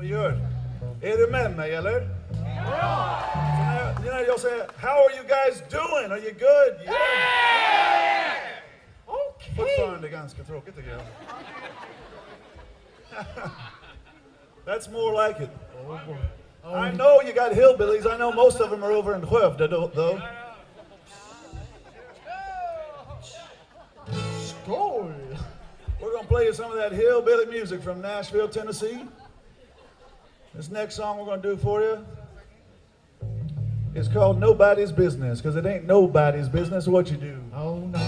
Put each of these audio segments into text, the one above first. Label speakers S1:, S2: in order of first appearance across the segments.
S1: Vi gör. Är du med mig eller? Ja! När jag säger, how are you guys doing? Are you good? Yeah!
S2: Okay.
S1: Fortfarande ganska tråkigt tycker jag. That's more like it. I know you got hillbillies. I know most of them are over in Skövde though.
S2: Skål!
S1: We're going to play you some of that hillbilly music from Nashville, Tennessee. This next song we're going to do for you is called Nobody's Business, because it ain't nobody's business what you do.
S2: Oh no.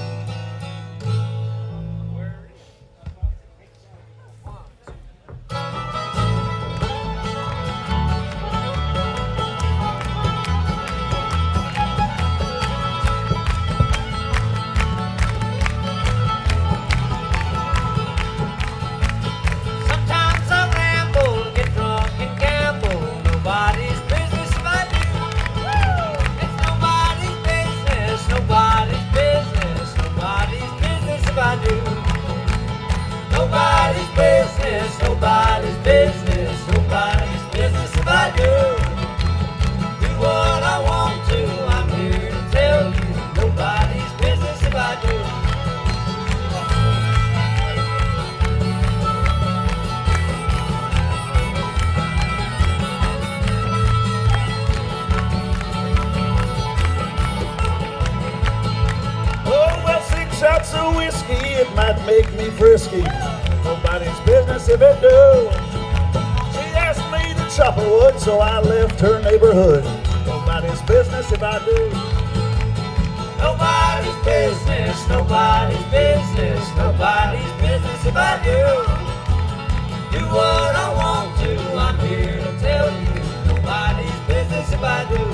S1: It might make me frisky. Nobody's business if it do. She asked me to chop her wood, so I left her neighborhood. Nobody's business if I do.
S3: Nobody's business, nobody's business, nobody's business if I do. Do what I want to, I'm here to tell you. Nobody's business if I do.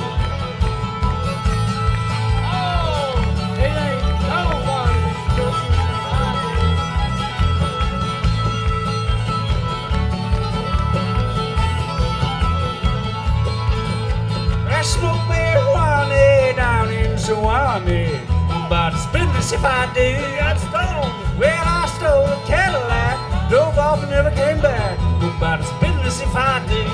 S2: I smoke marijuana down in Sewanee. Nobody's business if I do.
S1: Got stoned.
S2: Well, I stole a Cadillac, drove off and never came back. Nobody's business if I do.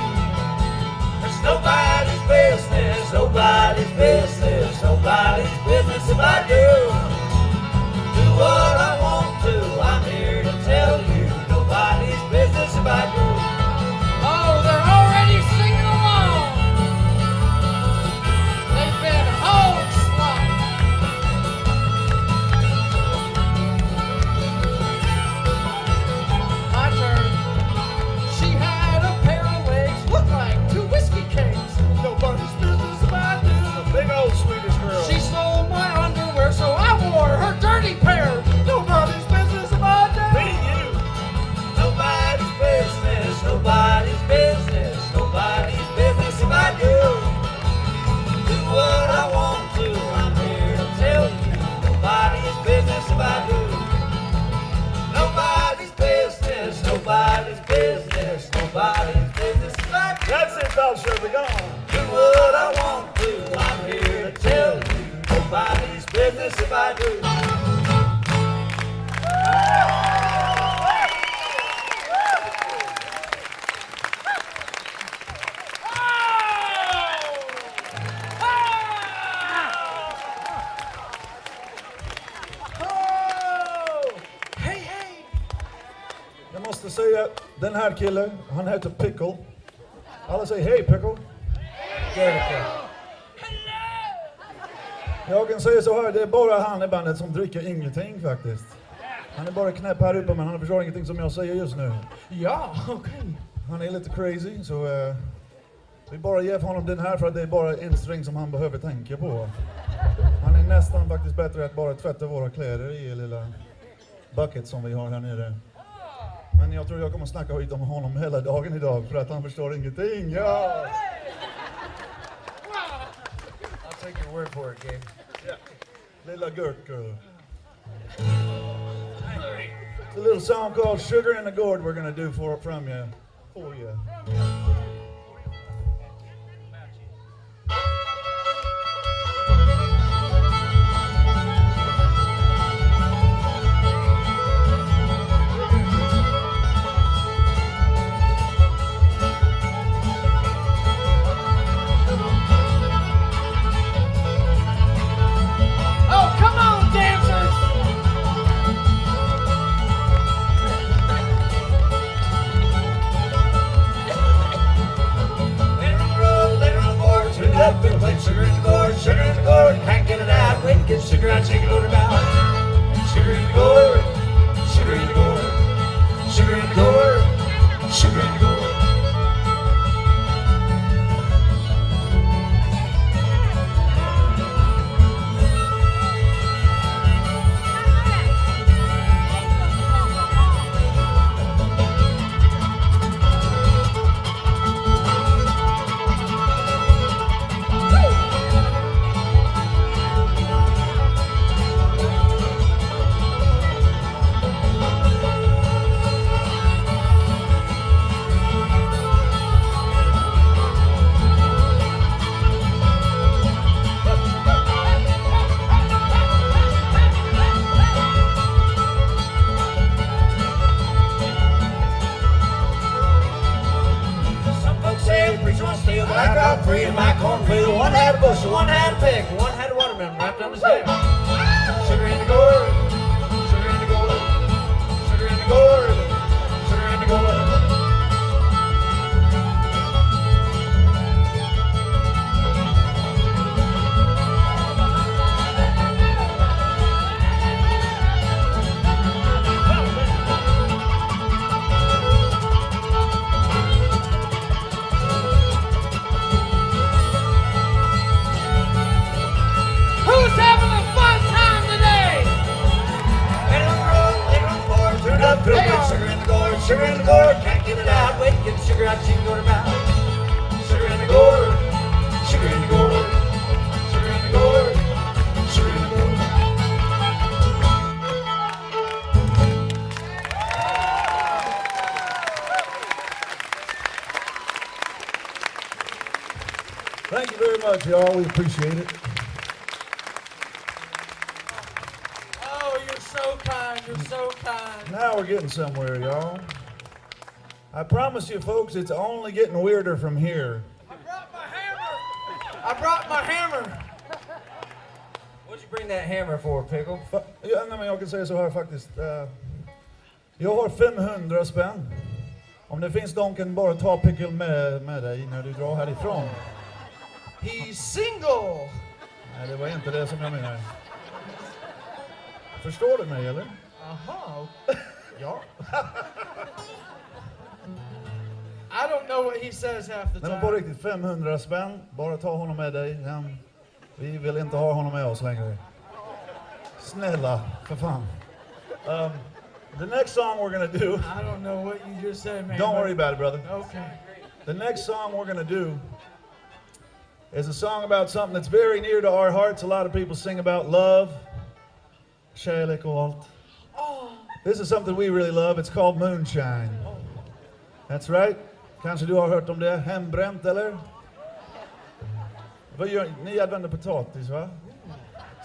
S3: It's nobody's business, nobody's business, nobody's business if I do. Do what I want to, I'm here to tell you. Nobody's business if I do.
S4: Oh, they're already singing along. They've been Hogslop. My turn. She had a pair of legs, looked like two whiskey cakes. Nobody's business if I do.
S1: Big old Swedish girl.
S4: She stole my underwear, so I wore her dirty pair. Nobody's business if I do.
S1: Be you.
S3: Nobody's business, nobody's business, nobody's business if I do. Do what I want to, I'm here to tell you. Nobody's business if I do. Nobody's business, nobody's business, nobody's business if I do.
S1: That's it, Falköping. Go on.
S3: Do what I want to, I'm here to tell you. Nobody's business if I do.
S1: Jag måste säga, den här killen, han heter Pickle. Alla säger hej Pickle. Jag kan säga så här, det är bara han i bandet som dricker ingenting faktiskt. Han är bara knäpp här uppe men han förstår ingenting som jag säger just nu.
S2: Ja, okej.
S1: Han är lite crazy så vi bara ger honom den här för att det är bara en sträng som han behöver tänka på. Han är nästan faktiskt bättre att bara tvätta våra kläder i lilla bucket som vi har här nere. Men jag tror jag kommer snacka skit om honom hela dagen idag för att han förstår ingenting. Ja!
S2: I'll take your word for it, Gabe.
S1: Yeah. Lilla Gert girl. It's a little song called Sugar in the Gourd we're gonna do from you. For you.
S2: sugar I shake it loaded about. Sugar in the gourd, sugar in the gourd, sugar in the gourd, sugar in the gourd.
S3: I got three in my cornfield. One had a bushel, one had a peck, one had a watermelon wrapped on his head. Sugar in the gourd, sugar in the gourd, sugar in the gourd, sugar in the gourd. Sugar in the gourd, can't get it out. Wait, get the sugar out, she can go to mouth. Sugar in the gourd, sugar in the gourd, sugar in the gourd, sugar in the gourd.
S1: Thank you very much, y'all. We appreciate it.
S4: Oh, you're so kind. You're so kind.
S1: Now we're getting somewhere, y'all. I promise you, folks, it's only getting weirder from here.
S4: I brought my hammer. I brought my hammer.
S3: What'd you bring that hammer for, Pickle?
S1: Ja, nej, men jag kan säga så här faktiskt. Jag har 500 spänn. Om det finns någon kan bara ta Pickle med dig när du drar härifrån.
S4: He's single.
S1: Nej, det var inte det som jag menar. Förstår du mig, eller?
S4: Aha.
S1: Ja.
S4: I don't know what he says half the
S1: Nej, men på
S4: time.
S1: riktigt, 500 spänn. Bara ta honom med dig. Vi vill inte ha honom med oss längre. Snälla, för fan. The next song we're gonna do.
S4: I don't know what you just said, man.
S1: Don't worry about it, brother.
S4: Okay.
S1: The next song we're gonna do is a song about something that's very near to our hearts. A lot of people sing about love, kärlek och allt. This is something we really love. It's called moonshine. That's right. Kanske du har hört om det. Hembränt, eller? Vad gör ni? Använder potatis, va?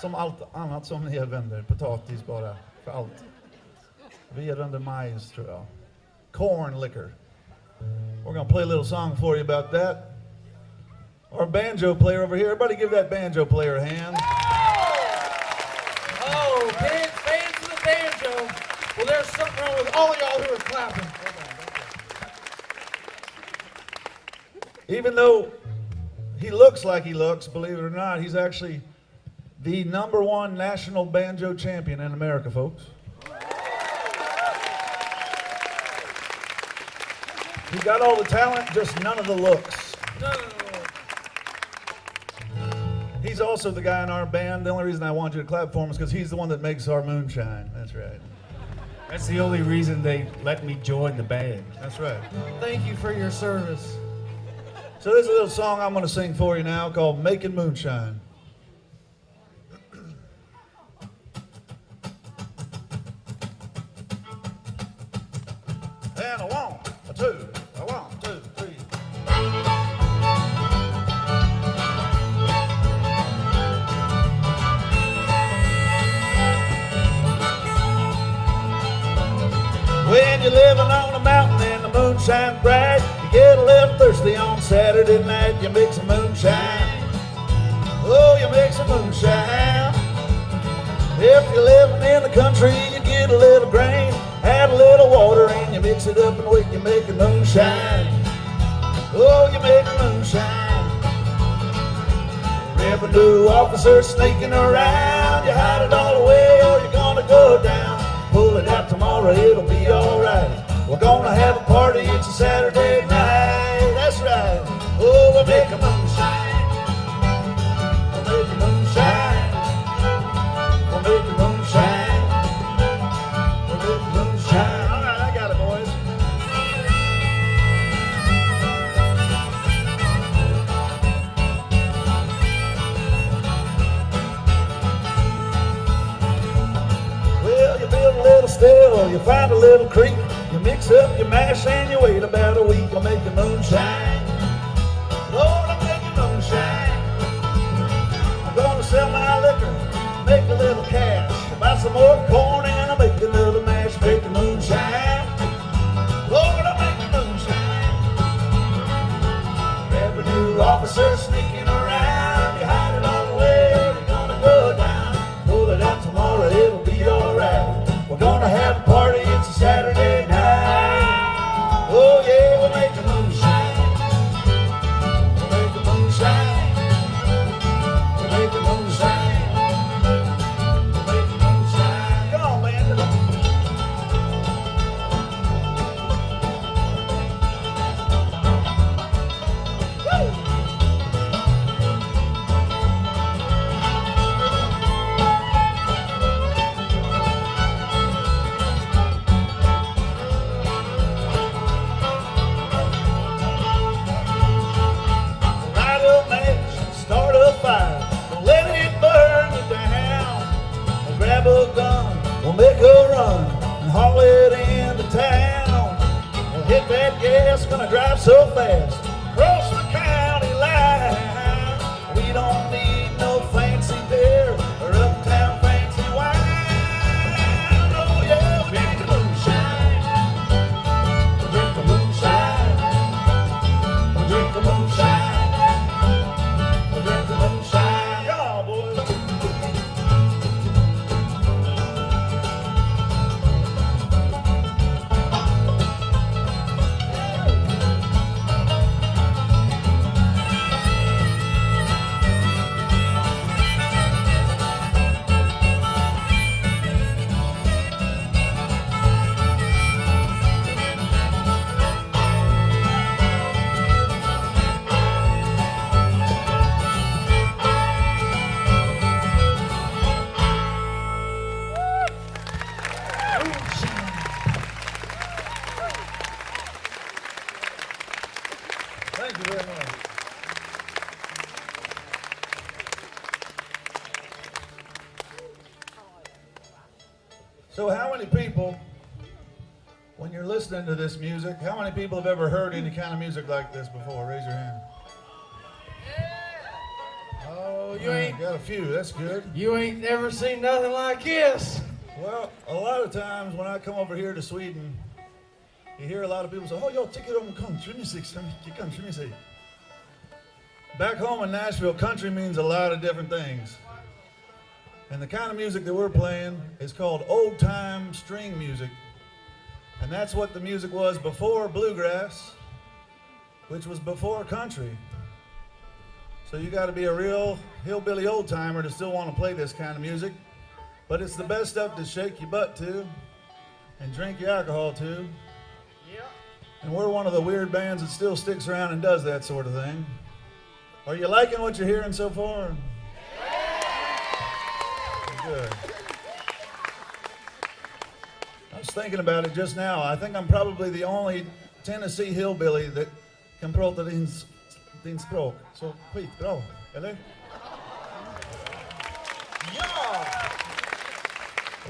S1: Som allt annat som ni använder. Potatis bara, för allt. Vi använder majs, tror jag. Corn liquor. We're gonna play a little song for you about that. Our banjo player over here. Everybody give that banjo player a hand.
S4: Oh, fans of the banjo. Well, there's something wrong with all y'all who are clapping.
S1: Even though he looks like he looks, believe it or not, he's actually the #1 national banjo champion in America, folks. He got all the talent, just none of the looks.
S4: No.
S1: He's also the guy in our band. The only reason I want you to clap for him is because he's the one that makes our moonshine. That's right.
S2: That's the only reason they let me join the band.
S1: That's right.
S4: Thank you for your service.
S1: So there's a little song I'm going to sing for you now called Making Moonshine. And a 1, a 2, a 1, 2, 3. When you're living on a mountain and the moonshine bright, you get a little thirsty on Saturday night, you make some moonshine. Oh, you make some moonshine. If you're living in the country, you get a little grain, add a little water and you mix it up and wait, you make a moonshine. Oh, you make a moonshine.
S3: Every new officer sneaking around, you hide it all away or you're gonna go down. Pull it out tomorrow, it'll be alright. We're gonna have a party, it's a Saturday night. That's right. Oh, we'll make a moonshine. We'll make a moonshine. We'll make a moonshine. We'll make a moonshine. All right, I got it, boys. Well, you build a little still, you find a little creek. You mix up your mash and you wait about a week. I'll make the moonshine. Lord, I'll make the moonshine. I'm gonna sell my liquor, make a little cash. Buy some more corn and I'll make another mash. Make the moonshine. Lord, I'll make the moonshine. Every new officer sneaking around, you hide it all away or you're gonna go down. Pull it out tomorrow, it'll be alright. We're gonna have a party, it's a Saturday night. Oh yeah, we'll make the moonshine. We'll make the moonshine. We'll make the moonshine. We'll make the moonshine. Come on, man. Woo! Don't let it burn you down. We'll grab a gun, we'll make a run and haul it into town. We'll hit that gas, gonna drive so fast, cross the county line. We don't need no fancy beer or uptown fancy wine. Oh yeah, drink the moonshine. Drink the moonshine. Drink the moonshine. Moonshine, y'all boys. Thank you very much. So how many people, when you're listening to this music, how many people have ever heard any kind of music like this before? Raise your hand.
S4: Oh, you ain't
S1: Got a few, that's good.
S4: never seen nothing like this.
S1: Well, a lot of times when I come over here to Sweden, you hear a lot of people say, oh, jag tycker om countrymusik så mycket, countrymusik. Back home in Nashville, country means a lot of different things. And the kind of music that we're playing is called old-time string music. And that's what the music was before bluegrass, which was before country. So you got to be a real hillbilly old-timer to still want to play this kind of music. But it's the best stuff to shake your butt to and drink your alcohol to. And we're one of the weird bands that still sticks around and does that sort of thing. Are you liking what you're hearing so far? Good. I was thinking about it just now. I think I'm probably the only Tennessee hillbilly that kan prata din språk. Så skitbra, eller? Ja!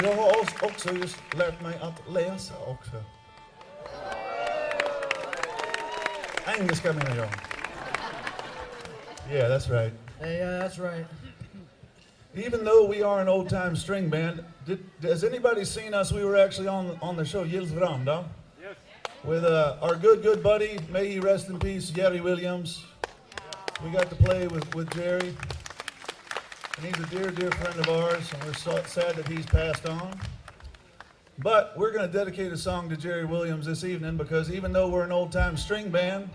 S1: Jag har också just lärt mig att läsa också. Engelska menar jag. Yeah, that's right.
S4: Yeah, that's right.
S1: Even though we are an old-time string band, has anybody seen us? We were actually on the show Gills Veranda. Yes. With our good buddy, may he rest in peace, Jerry Williams. We got to play with Jerry. And he's a dear friend of ours, and we're so sad that he's passed on. But we're going to dedicate a song to Jerry Williams this evening because even though we're an old-time string band,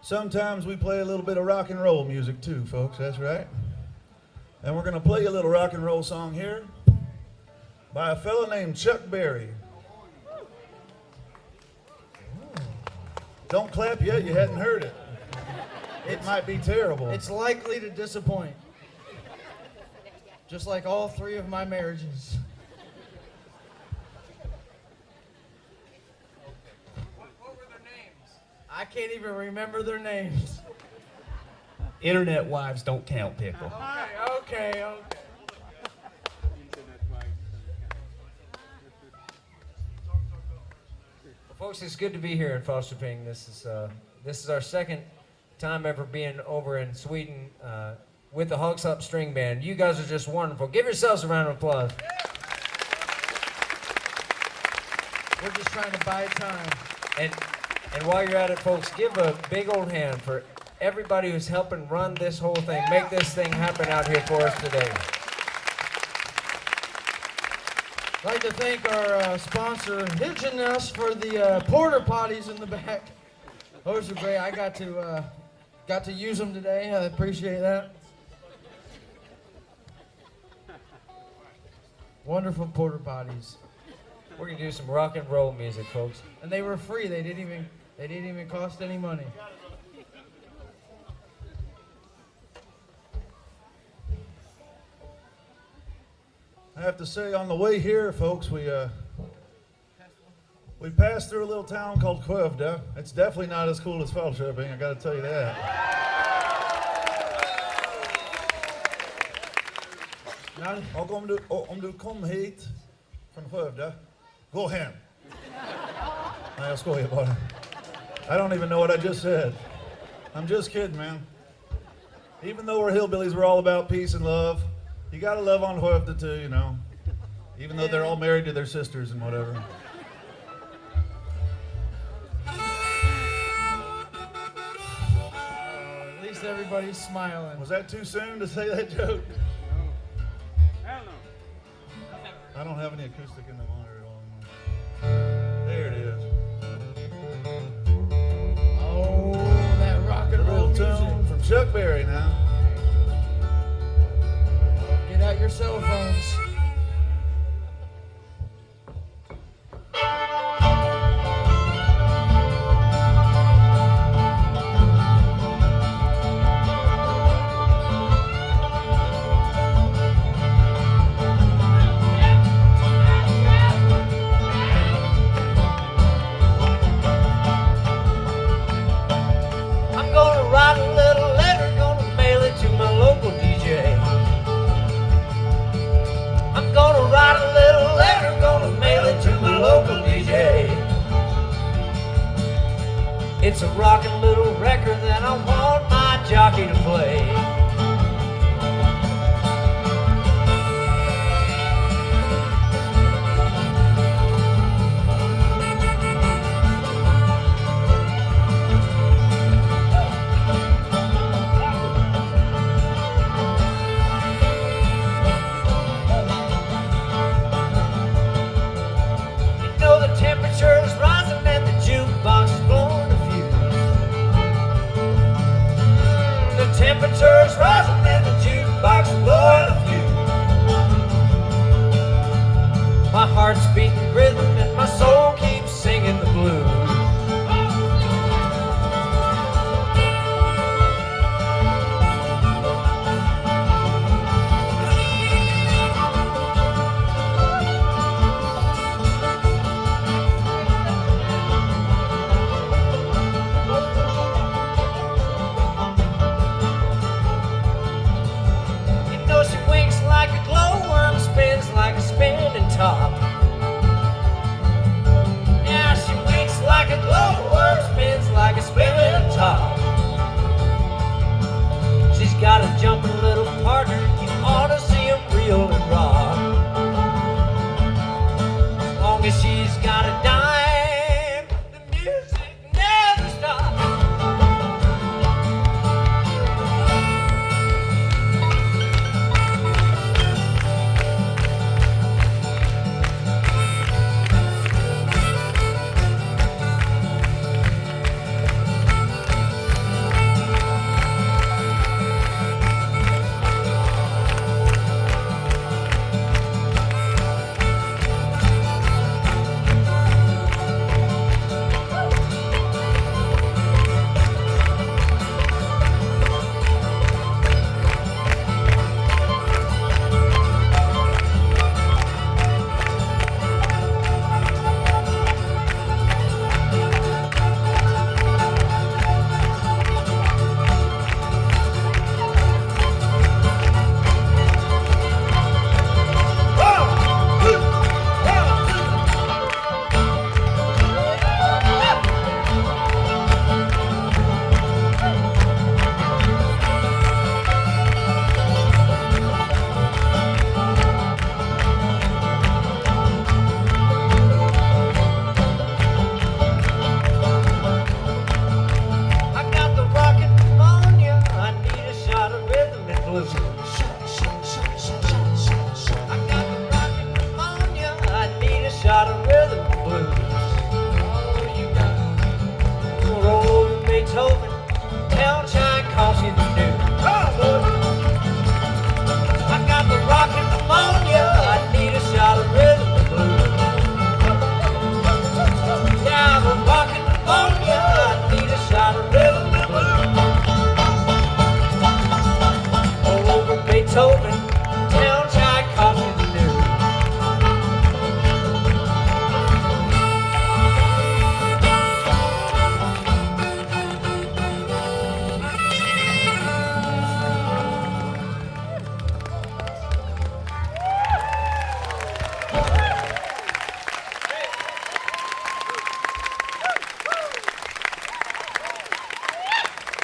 S1: sometimes we play a little bit of rock and roll music too, folks. That's right. And we're going to play you a little rock and roll song here by a fella named Chuck Berry. Don't clap yet, you hadn't heard it. It might be terrible.
S4: It's likely to disappoint. Just like all three of my marriages. What were their names? I can't even remember their names.
S5: Internet wives don't count, Pickle.
S4: Okay.
S3: Well, folks, it's good to be here in Falköping. This is our second time ever being over in Sweden with the Hogslop String Band. You guys are just wonderful. Give yourselves a round of applause.
S4: We're just trying to buy time.
S3: And while you're at it, folks, give a big old hand for everybody who's helping run this whole thing, make this thing happen out here for us today.
S4: I'd like to thank our sponsor, Genom, for the porta potties in the back. Those are great. I got to use them today. I appreciate that. Wonderful porta potties,
S3: We're gonna do some rock and roll music, folks.
S4: and they were free. They didn't even cost any money.
S1: I have to say, on the way here, folks, we passed through a little town called Skövde. It's definitely not as cool as Falköping, I gotta tell you that. Och om du kom hit från Skövde, gå hem. Nej, jag skojar bara. I don't even know what I just said. I'm just kidding, man. Even though we're hillbillies, we're all about peace and love. You gotta love on Skövde too, you know. Even though they're all married to their sisters and whatever.
S4: At least everybody's smiling.
S1: Was that too soon to say that joke? I don't have any acoustic in the monitor at all. There it is.
S4: Oh, that rock and roll
S1: Real
S4: music.
S1: tune from Chuck Berry now.
S4: Get out your cell phones.
S3: I'm gonna write a little letter, gonna mail it to my local DJ. I'm gonna write a little letter, gonna mail it to my local DJ. It's a rockin' little record that I want my jockey to play. Temperature's rising and the jukebox is blowing a fuse. The temperature's rising and the jukebox is blowing a fuse. My heart's beating rhythm and my soul keeps singing the blues. Like a spinning top. Yeah, she winks like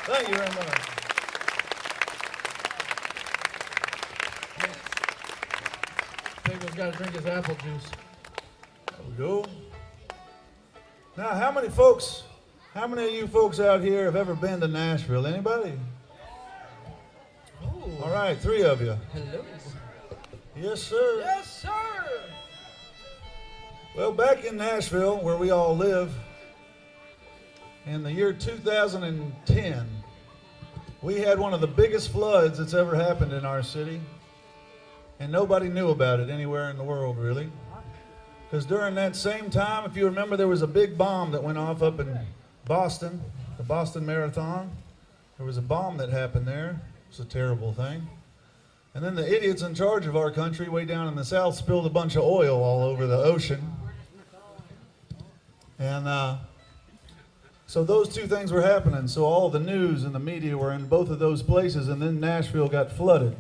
S1: Thank you very much.
S4: Pickle's got to drink his apple juice.
S1: There we go. Now, how many of you folks out here have ever been to Nashville? Anybody?
S4: Ooh.
S1: All right, 3 of you.
S4: Hello.
S1: Yes, sir.
S4: Yes, sir.
S1: Well, back in Nashville, where we all live, in the year 2010, we had one of the biggest floods that's ever happened in our city, and nobody knew about it anywhere in the world, really. Because during that same time, if you remember, there was a big bomb that went off up in Boston, the Boston Marathon. There was a bomb that happened there. It was a terrible thing. And then the idiots in charge of our country way down in the south spilled a bunch of oil all over the ocean. And so those 2 things were happening. So all the news and the media were in both of those places, and then Nashville got flooded.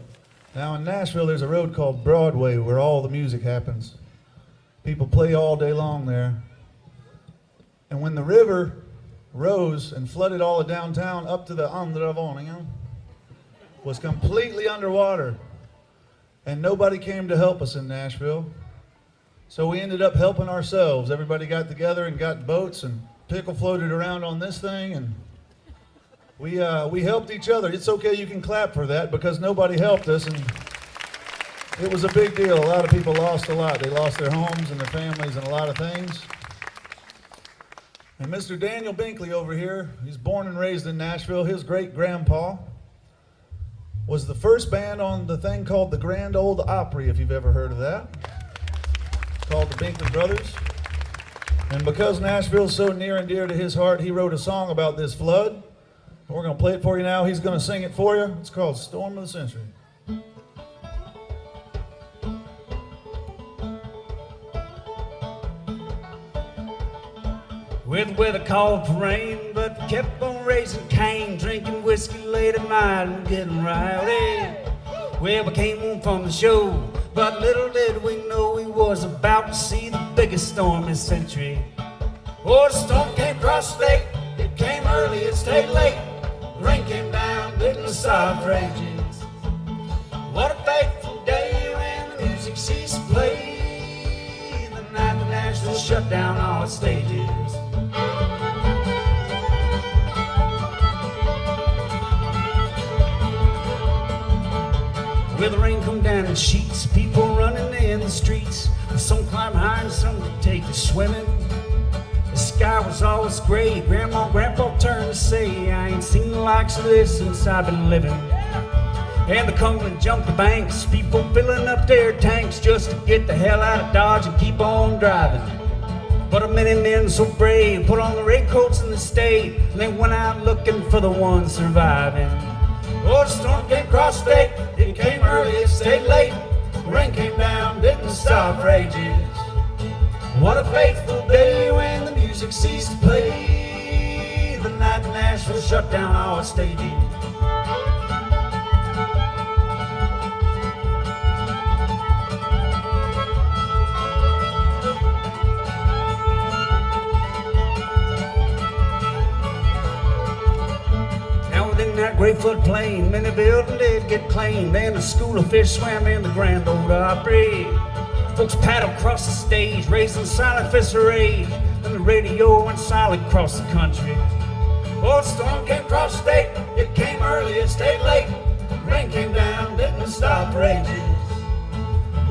S1: Now in Nashville, there's a road called Broadway where all the music happens. People play all day long there. And when the river rose and flooded all of downtown up to the andra våningen, was completely underwater. And nobody came to help us in Nashville. So we ended up helping ourselves. Everybody got together and got boats, and Pickle floated around on this thing, and we helped each other. It's okay, you can clap for that, because nobody helped us, and it was a big deal. A lot of people lost a lot. They lost their homes and their families and a lot of things. And Mr. Daniel Binkley over here, he's born and raised in Nashville. His great-grandpa was the first band on the thing called the Grand Ole Opry, if you've ever heard of that, called the Avett Brothers. And because Nashville's so near and dear to his heart, he wrote a song about this flood. We're going to play it for you now. He's going to sing it for you. It's called Storm of the Century.
S5: Well, the weather called for rain, but we kept on raising Cain, drinking whiskey late at night and getting rowdy. Well, we came home from the show, but little did we know we was about to see the biggest storm this century. Oh, the storm came across the state, it came early, it stayed late. The rain came down, didn't stop for ages. What a fateful day when the music ceased to play. The night the Nashville shut down all its stages. Well, the rain come down in sheets, people running in the streets. Some climb high and some could take to swimming. The sky was always gray. Grandma and Grandpa turned to say, I ain't seen the likes of this since I've been living. And the Cumberland jumped the banks, people filling up their tanks just to get the hell out of Dodge and keep on driving. But a many men so brave put on the raincoats and they stayed, and they went out looking for the ones surviving. Oh, the storm came across the state, it came early, it stayed late. The rain came down, didn't stop for ages. What a fateful day when the music ceased to play. The night Nashville shut down all its stages. That great floodplain, many buildings did get claimed, and a school of fish swam in the Grand Ole Opry. Folks paddled across the stage, raising silent fist of rage, and the radio went silent across the country. Oh, the storm came across the state, it came early, it stayed late. The rain came down, didn't stop for ages.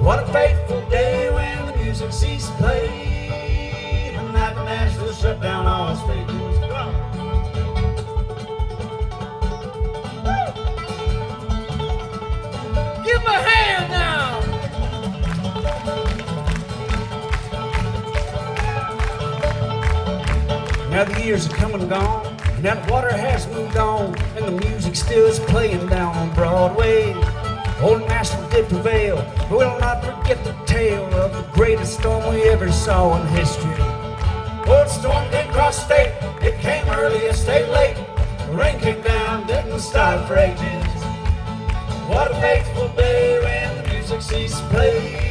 S5: What a fateful day when the music ceased to play. The night Nashville shut down all its stages. Come on.
S4: Give him a hand now!
S5: Now the years have come and gone, and that water has moved on, and the music still is playing down on Broadway. Old Nashville did prevail, but we'll not forget the tale of the greatest storm we ever saw in history. Oh, the storm came across the state, it came early, it stayed late. The rain came down, didn't stop for ages. What a fateful day when the music ceased to play.